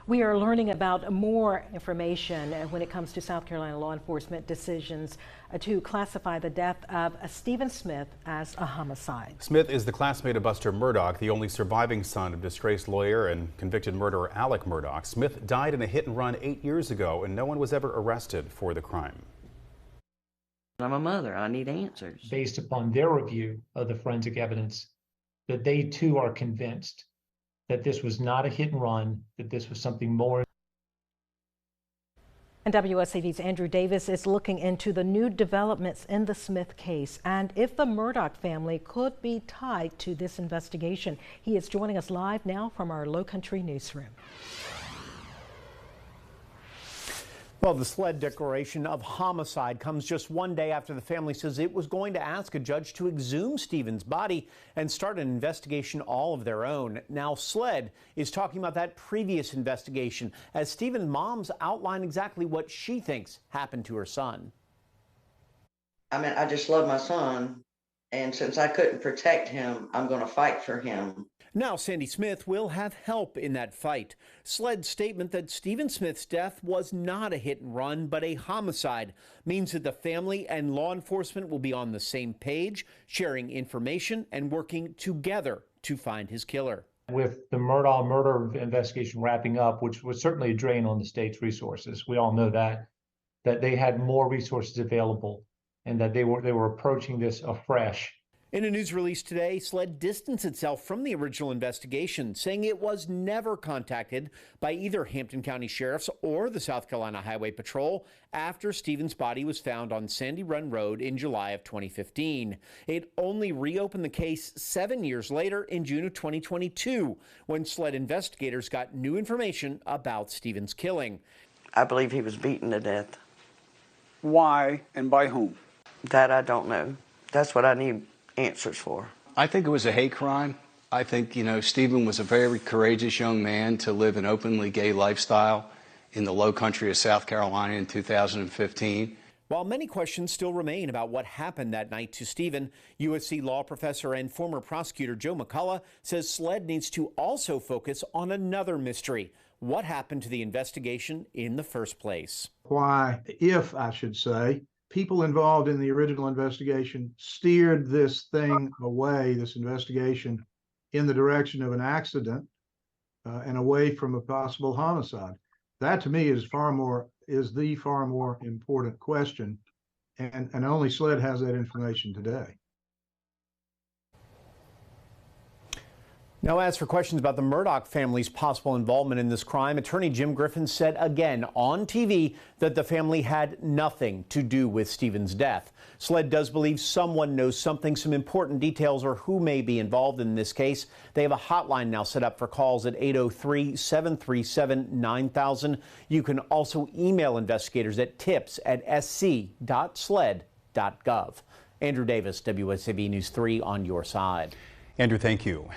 We are learning about more information when it comes to South Carolina law enforcement decisions to classify the death of Stephen Smith as a homicide. Smith is the classmate of Buster Murdaugh, the only surviving son of disgraced lawyer and convicted murderer Alec Murdaugh. Smith died in a hit and run 8 years ago, and no one was ever arrested for the crime. I'm a mother. I need answers. Based upon their review of the forensic evidence, that they too are convinced that this was not a hit and run, that this was something more. And WSAV's Andrew Davis is looking into the new developments in the Smith case and if the Murdaugh family could be tied to this investigation. He is joining us live now from our Low Country newsroom. Well, the SLED declaration of homicide comes just one day after the family says it was going to ask a judge to exhume Stephen's body and start an investigation all of their own. Now, SLED is talking about that previous investigation as Stephen's mom's outline exactly what she thinks happened to her son. I mean, I just love my son, and since I couldn't protect him, I'm going to fight for him. Now Sandy Smith will have help in that fight. SLED's statement that Stephen Smith's death was not a hit and run, but a homicide means that the family and law enforcement will be on the same page, sharing information and working together to find his killer. With the Murdaugh murder investigation wrapping up, which was certainly a drain on the state's resources, we all know that they had more resources available and that they were approaching this afresh. In a news release today, SLED distanced itself from the original investigation, saying it was never contacted by either Hampton County Sheriff's or the South Carolina Highway Patrol after Stephen's body was found on Sandy Run Road in July of 2015. It only reopened the case 7 years later in June of 2022, when SLED investigators got new information about Stephen's killing. I believe he was beaten to death. Why and by whom? That I don't know. That's what I need answers for. I think it was a hate crime. I think, Stephen was a very courageous young man to live an openly gay lifestyle in the low country of South Carolina in 2015. While many questions still remain about what happened that night to Stephen, USC law professor and former prosecutor Joe McCullough says SLED needs to also focus on another mystery. What happened to the investigation in the first place? Why, if I should say, people involved in the original investigation steered this thing away, this investigation, in the direction of an accident and away from a possible homicide. That to me is the far more important question, and only SLED has that information today. Now, as for questions about the Murdaugh family's possible involvement in this crime, attorney Jim Griffin said again on TV that the family had nothing to do with Stephen's death. SLED does believe someone knows something, some important details, or who may be involved in this case. They have a hotline now set up for calls at 803-737-9000. You can also email investigators at tips@sc.sled.gov. Andrew Davis, WSAV News 3 on your side. Andrew, thank you.